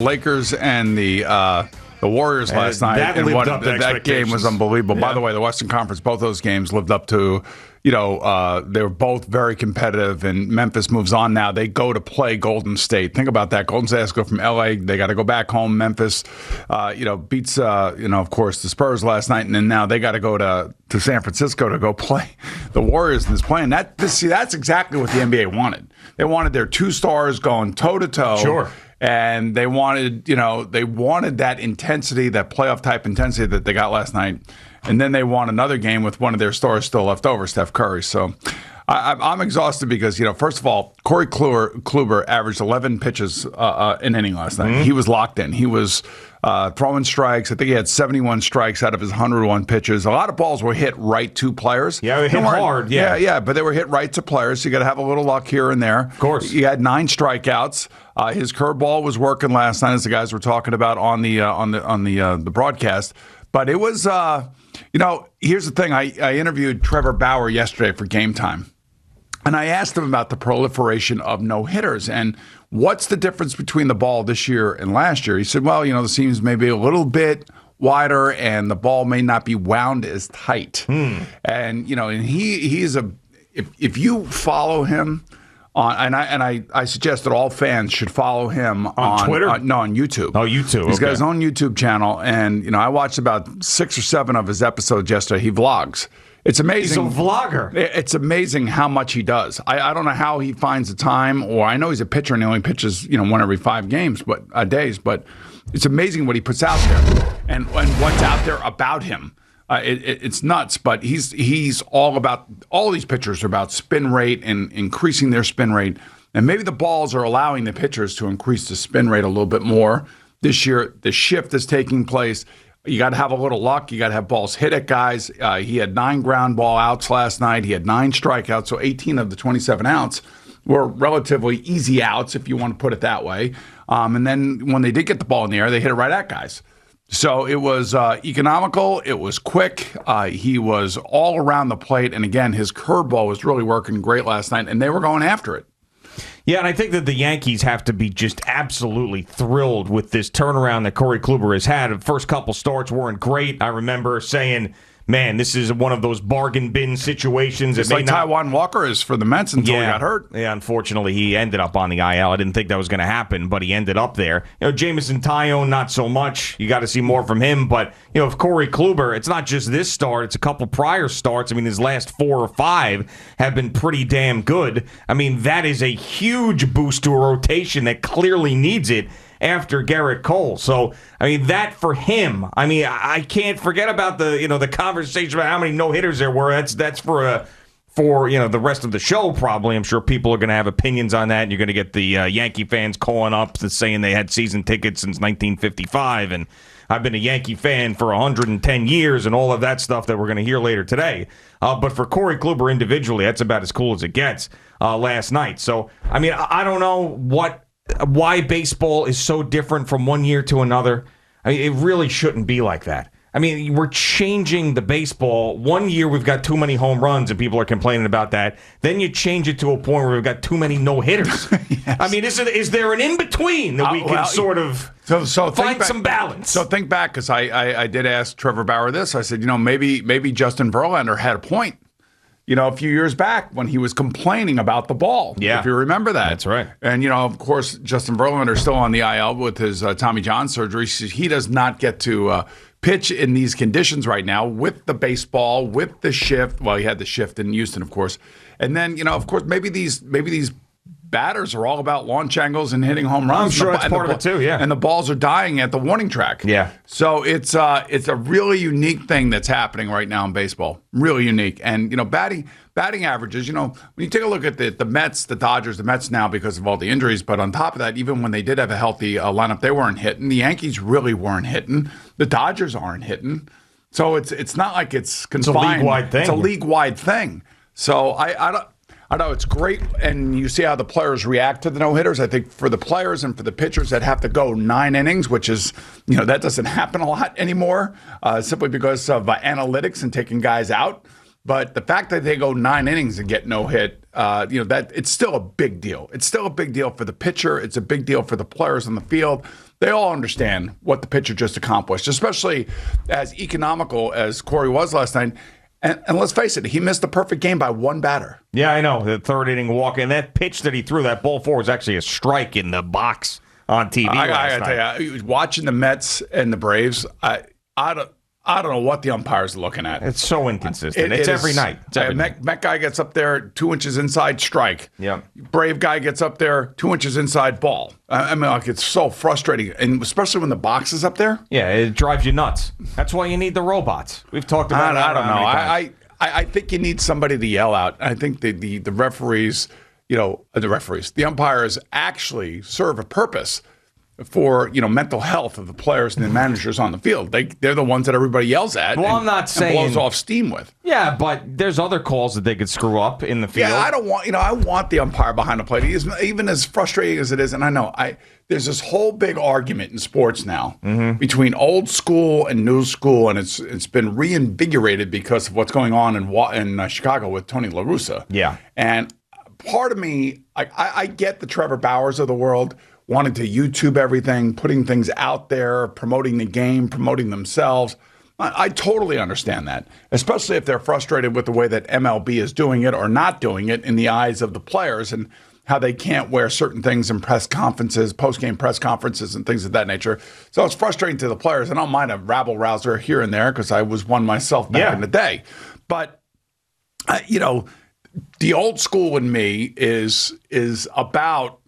Lakers and the Warriors last night, and that game was unbelievable. Yeah. By the way, the Western Conference, both those games lived up to, they were both very competitive, and Memphis moves on now. They go to play Golden State. Think about that. Golden State has to go from L.A. They got to go back home. Memphis, beats, of course, the Spurs last night, and then now they got to go to San Francisco to go play the Warriors in this play. And that's exactly what the NBA wanted. They wanted their two stars going toe-to-toe. Sure. And they wanted that intensity, that playoff type intensity that they got last night. And then they won another game with one of their stars still left over, Steph Curry. So I'm exhausted because, first of all, Corey Kluber averaged 11 pitches an inning last night. Mm-hmm. He was locked in. He was throwing strikes. I think he had 71 strikes out of his 101 pitches. A lot of balls were hit right to players. Yeah, they hit hard. Yeah, but they were hit right to players. So you got to have a little luck here and there. Of course. He had 9 strikeouts. His curveball was working last night, as the guys were talking about on the broadcast. But it was, here's the thing. I interviewed Trevor Bauer yesterday for Game Time. And I asked him about the proliferation of no-hitters and what's the difference between the ball this year and last year. He said, well, the seams may be a little bit wider and the ball may not be wound as tight. And, and he's if you follow him on, and I suggest that all fans should follow him on Twitter? On YouTube. Oh, YouTube. He's got his own YouTube channel. And, I watched about 6 or 7 of his episodes yesterday. He vlogs. It's amazing. He's a vlogger. It's amazing how much he does. I don't know how he finds the time, or I know he's a pitcher and he only pitches, one every 5 days, but it's amazing what he puts out there and what's out there about him. It's nuts, but he's all these pitchers are about spin rate and increasing their spin rate. And maybe the balls are allowing the pitchers to increase the spin rate a little bit more. This year, the shift is taking place. You got to have a little luck. You got to have balls hit at guys. He had 9 ground ball outs last night. He had 9 strikeouts, so 18 of the 27 outs were relatively easy outs, if you want to put it that way. And then when they did get the ball in the air, they hit it right at guys. So it was economical. It was quick. He was all around the plate. And again, his curveball was really working great last night, and they were going after it. Yeah, and I think that the Yankees have to be just absolutely thrilled with this turnaround that Corey Kluber has had. The first couple starts weren't great. I remember saying, man, this is one of those bargain bin situations. It's like Taijuan Walker is for the Mets until he got hurt. Yeah, unfortunately, he ended up on the IL. I didn't think that was going to happen, but he ended up there. Jamison Tyone, not so much. You got to see more from him. But, if Corey Kluber, it's not just this start. It's a couple prior starts. His last 4 or 5 have been pretty damn good. That is a huge boost to a rotation that clearly needs it after Garrett Cole. So, that for him, I can't forget about the conversation about how many no-hitters there were. That's for the rest of the show, probably. I'm sure people are going to have opinions on that, and you're going to get the Yankee fans calling up saying they had season tickets since 1955, and I've been a Yankee fan for 110 years and all of that stuff that we're going to hear later today. But for Corey Kluber individually, that's about as cool as it gets last night. So, I don't know why baseball is so different from one year to another. It really shouldn't be like that. We're changing the baseball. One year we've got too many home runs and people are complaining about that. Then you change it to a point where we've got too many no-hitters. Yes. Is there an in-between that we can sort of find some balance? So think back, because I did ask Trevor Bauer this. I said, maybe Justin Verlander had a point. A few years back when he was complaining about the ball. Yeah. If you remember that. That's right. And, of course, Justin Verlander is still on the IL with his Tommy John surgery. He does not get to pitch in these conditions right now with the baseball, with the shift. Well, he had the shift in Houston, of course. And then, of course, maybe these batters are all about launch angles and hitting home runs. I'm sure that's part of it too, yeah. And the balls are dying at the warning track. Yeah. So it's a really unique thing that's happening right now in baseball. Really unique. And, batting averages, when you take a look at the Mets, the Dodgers, the Mets now because of all the injuries, but on top of that, even when they did have a healthy lineup, they weren't hitting. The Yankees really weren't hitting. The Dodgers aren't hitting. So it's not like it's confined. It's a league-wide thing. It's a league-wide thing. So I know it's great, and you see how the players react to the no-hitters. I think for the players and for the pitchers that have to go 9 innings, which is, that doesn't happen a lot anymore, simply because of analytics and taking guys out. But the fact that they go 9 innings and get no hit, that it's still a big deal. It's still a big deal for the pitcher. It's a big deal for the players on the field. they all understand what the pitcher just accomplished, especially as economical as Corey was last night. And let's face it, he missed the perfect game by one batter. Yeah, I know. The third inning walk. And that pitch that he threw, that ball four, was actually a strike in the box on TV I last got to tell you, watching the Mets and the Braves, I don't know what the umpires are looking at. It's so inconsistent. It's every night. It's every night. Met guy gets up there 2 inches inside, strike. Yeah. Brave guy gets up there 2 inches inside, ball. I mean, like, it's so frustrating, and especially when the box is up there. Yeah, it drives you nuts. That's why you need the robots. We've talked about it. I don't know. I think you need somebody to yell out. I think the referees, the umpires actually serve a purpose for mental health of the players and the managers on the field. They're the ones that everybody yells at. Well, I'm not saying blows off steam with. Yeah, but there's other calls that they could screw up in the field. Yeah, I don't want I want the umpire behind the plate. Even as frustrating as it is, and I know there's this whole big argument in sports now between old school and new school, and it's been reinvigorated because of what's going on in Chicago with Tony La Russa. Yeah, and part of me, I get the Trevor Bauers of the world wanting to YouTube everything, putting things out there, promoting the game, promoting themselves. I totally understand that, especially if they're frustrated with the way that MLB is doing it or not doing it in the eyes of the players and how they can't wear certain things in press conferences, post-game press conferences and things of that nature. So it's frustrating to the players. I don't mind a rabble-rouser here and there because I was one myself back in the day. But, the old school in me is about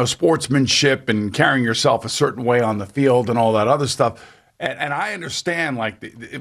sportsmanship and carrying yourself a certain way on the field and all that other stuff. And I understand,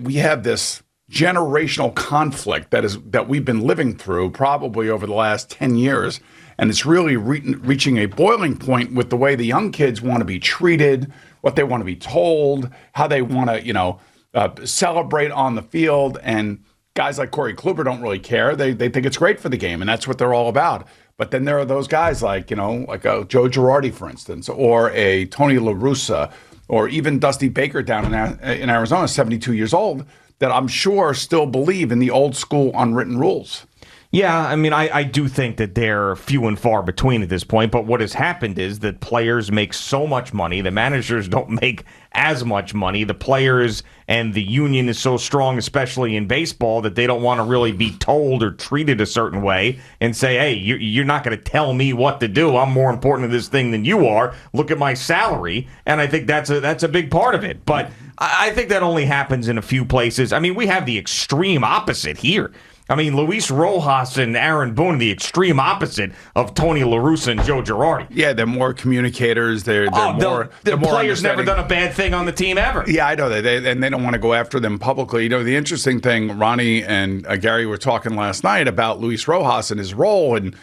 we have this generational conflict that we've been living through probably over the last 10 years. And it's really reaching a boiling point with the way the young kids want to be treated, what they want to be told, how they want to, celebrate on the field. And guys like Corey Kluber don't really care. They think it's great for the game, and that's what they're all about. But then there are those guys like a Joe Girardi, for instance, or a Tony La Russa, or even Dusty Baker down in Arizona, 72 years old, that I'm sure still believe in the old school unwritten rules. Yeah, I mean, I do think that they're few and far between at this point, but what has happened is that players make so much money, the managers don't make as much money, the players and the union is so strong, especially in baseball, that they don't want to really be told or treated a certain way and say, hey, you're not going to tell me what to do. I'm more important to this thing than you are. Look at my salary. And I think that's a big part of it. But I think that only happens in a few places. I mean, we have the extreme opposite here. I mean, Luis Rojas and Aaron Boone, the extreme opposite of Tony La Russa and Joe Girardi. Yeah, they're more communicators. They're more. The players never done a bad thing on the team ever. Yeah, I know that, and they don't want to go after them publicly. The interesting thing, Ronnie and Gary were talking last night about Luis Rojas and his role, and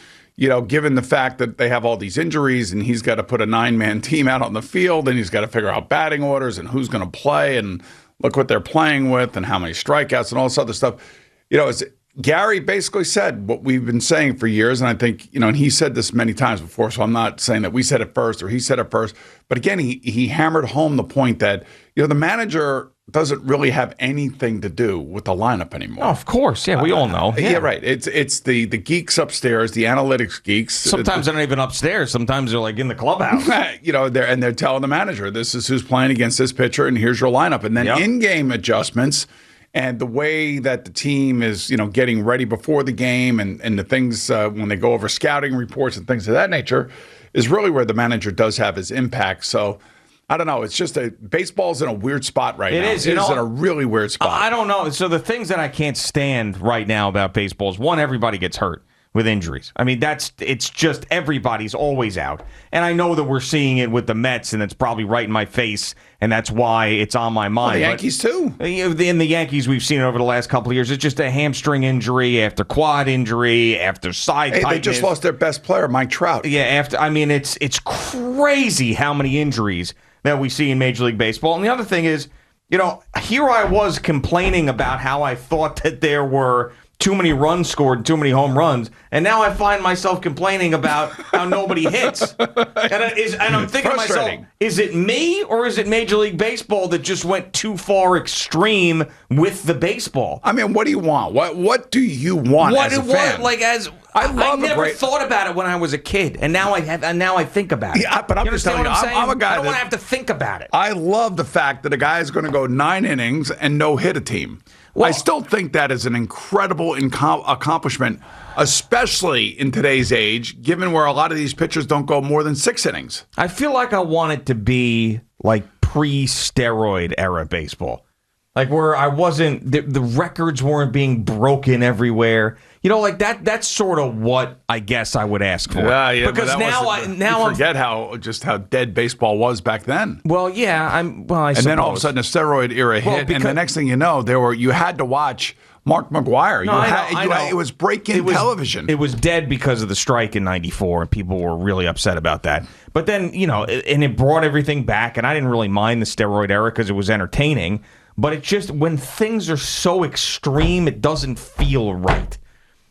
given the fact that they have all these injuries, and he's got to put a 9-man team out on the field, and he's got to figure out batting orders and who's going to play, and look what they're playing with, and how many strikeouts and all this other stuff. Gary basically said what we've been saying for years, and I think, and he said this many times before, so I'm not saying that we said it first or he said it first, but again, he hammered home the point that, the manager doesn't really have anything to do with the lineup anymore. Oh, of course. Yeah, we all know. Yeah, right. It's the geeks upstairs, the analytics geeks. Sometimes they're not even upstairs. Sometimes they're like in the clubhouse. They're telling the manager, this is who's playing against this pitcher, and here's your lineup. And then in-game adjustments and the way that the team is, getting ready before the game and the things when they go over scouting reports and things of that nature is really where the manager does have his impact. So I don't know. It's just baseball's in a weird spot right now. It is in a really weird spot. I don't know. So the things that I can't stand right now about baseball is, one, everybody gets hurt with injuries. I mean, it's just everybody's always out. And I know that we're seeing it with the Mets, and it's probably right in my face, and that's why it's on my mind. The Yankees, too. In the Yankees, we've seen it over the last couple of years. It's just a hamstring injury after quad injury after side tightness. They just lost their best player, Mike Trout. Yeah, it's crazy how many injuries that we see in Major League Baseball. And the other thing is, here I was complaining about how I thought that there were too many runs scored, too many home runs, and now I find myself complaining about how nobody hits. And I'm thinking to myself, is it me or is it Major League Baseball that just went too far extreme with the baseball? I mean, what do you want? What do you want as a fan? I never thought about it when I was a kid, and now I have. And now I think about it. Yeah, but I'm just telling you, I'm a guy. I don't want to have to think about it. I love the fact that a guy is going to go 9 innings and no hit a team. Well, I still think that is an incredible accomplishment, especially in today's age, given where a lot of these pitchers don't go more than 6 innings. I feel like I want it to be like pre-steroid era baseball. Like where I wasn't, the records weren't being broken everywhere. You know, like that's sort of what I guess I would ask for. Yeah, because I forget how dead baseball was back then. Well, yeah, I suppose. And then all of a sudden, a steroid era hit, and the next thing you know, you had to watch Mark McGwire. I know. It was breaking television. It was dead because of the strike in '94, and people were really upset about that. But then, and it brought everything back, and I didn't really mind the steroid era because it was entertaining. But it just, when things are so extreme, it doesn't feel right.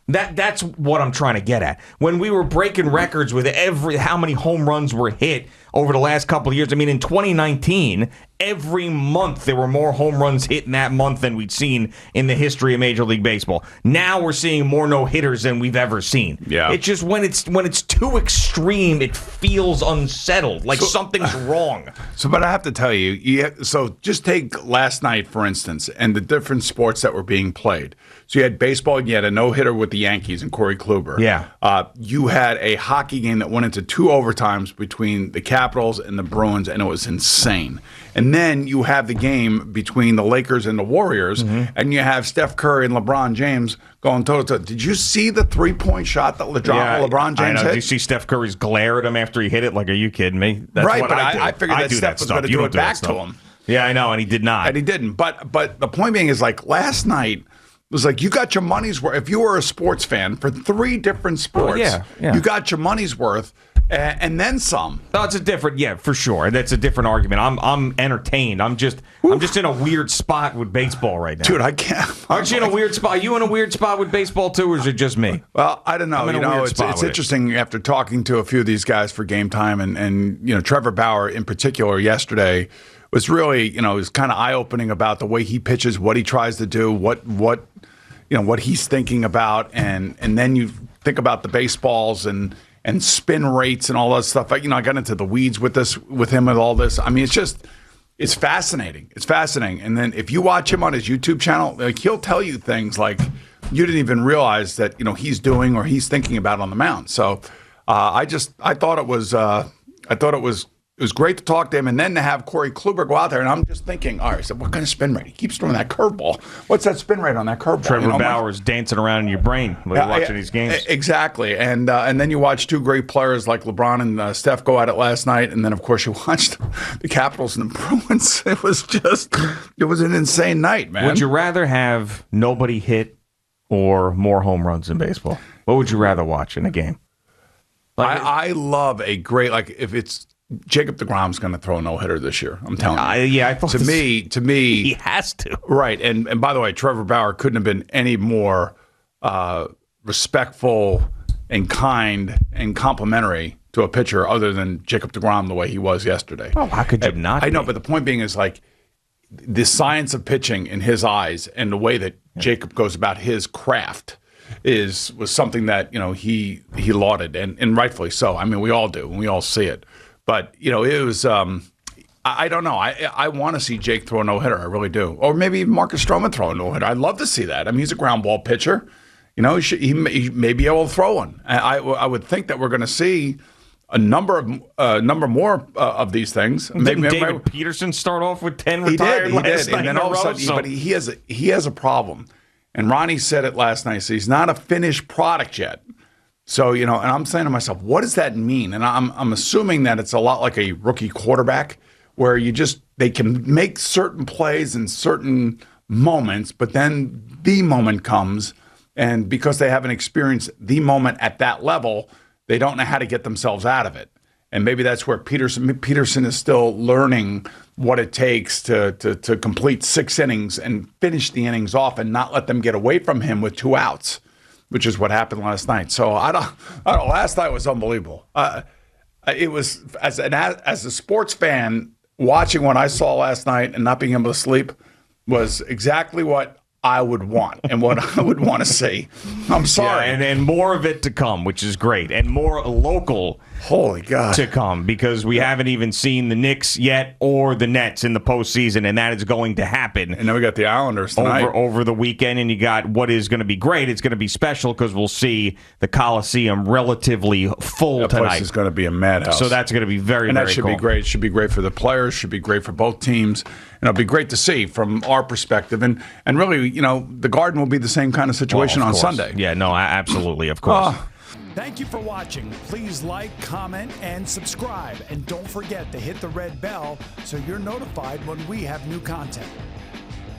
That's what I'm trying to get at. When we were breaking records with how many home runs were hit over the last couple of years. I mean, in 2019, every month there were more home runs hit in that month than we'd seen in the history of Major League Baseball. Now we're seeing more no-hitters than we've ever seen. Yeah. It's just when it's too extreme, it feels unsettled, like something's wrong. But I have to tell you, so just take last night, for instance, and the different sports that were being played. So you had baseball, and you had a no-hitter with the Yankees and Corey Kluber. Yeah. You had a hockey game that went into 2 overtimes between the Capitals and the Bruins, and it was insane. And then you have the game between the Lakers and the Warriors, and you have Steph Curry and LeBron James going toe-to-toe. Did you see the 3-point shot that LeBron James hit? Did you see Steph Curry's glare at him after he hit it? Like, are you kidding me? That's right, what but I do. I figured that Steph was going to do it back to him. Yeah, I know, and he did not. And he didn't. But the point being is, like, last night, it was like you got your money's worth. If you were a sports fan for 3 different sports, you got your money's worth and then some. No, it's a different, for sure. That's a different argument. I'm entertained. I'm just in a weird spot with baseball right now. Dude, I can't. Aren't you in a weird spot? Are you in a weird spot with baseball too, or is it just me? Well, I don't know. It's interesting after talking to a few of these guys for Game Time, and Trevor Bauer in particular yesterday was really, was kind of eye-opening about the way he pitches, what he tries to do, what he's thinking about, and then you think about the baseballs and spin rates and all that stuff. I got into the weeds with him with all this. I mean, it's fascinating. It's fascinating. And then if you watch him on his YouTube channel, like he'll tell you things like you didn't even realize that he's doing or he's thinking about on the mound. So I thought it was great to talk to him, and then to have Corey Kluber go out there, and I'm just thinking, all right, so what kind of spin rate? He keeps throwing that curveball. What's that spin rate on that curveball? Trevor Bauer's dancing around in your brain when you're watching these games. Exactly, and then you watch 2 great players like LeBron and Steph go at it last night, and then, of course, you watched the Capitals and the Bruins. It was an insane night, man. Would you rather have nobody hit or more home runs in baseball? What would you rather watch in a game? I love a great, like, if it's Jacob deGrom's going to throw a no-hitter this year. I'm telling you. I thought to me, he has to. Right, and by the way, Trevor Bauer couldn't have been any more respectful and kind and complimentary to a pitcher other than Jacob deGrom the way he was yesterday. Oh, how could you not? I know, but the point being is like the science of pitching in his eyes and the way that Jacob goes about his craft was something that he lauded and rightfully so. I mean, we all do and we all see it. But, it was, I don't know. I want to see Jake throw a no-hitter. I really do. Or maybe even Marcus Stroman throw a no-hitter. I'd love to see that. I mean, he's a ground ball pitcher. He may be able to throw one. I would think that we're going to see a number more of these things. Didn't David Peterson start off with 10 retired last night? And then all of a sudden, but he has a problem. And Ronnie said it last night. So he's not a finished product yet. So, and I'm saying to myself, what does that mean? And I'm assuming that it's a lot like a rookie quarterback where they can make certain plays in certain moments, but then the moment comes, and because they haven't experienced the moment at that level, they don't know how to get themselves out of it. And maybe that's where Peterson is still learning what it takes to complete 6 innings and finish the innings off and not let them get away from him with 2 outs. Which is what happened last night. So I don't know. Last night was unbelievable. It was as a sports fan watching what I saw last night and not being able to sleep was exactly what I would want and what I would want to see. I'm sorry. Yeah, and more of it to come, which is great, and more local Holy God. to come, because we haven't even seen the Knicks yet or the Nets in the postseason, and that is going to happen. And then we got the Islanders tonight. Over the weekend, and you got what is going to be great. It's going to be special because we'll see the Coliseum relatively full that tonight. place is going to be a madhouse. So that's going to be very, and that very should cool. be great. It should be great for the players. Should be great for both teams. And it'll be great to see from our perspective. And really, the Garden will be the same kind of situation on Sunday. Yeah, no, absolutely, of course. Thank you for watching. Please like, comment, and subscribe. And don't forget to hit the red bell so you're notified when we have new content.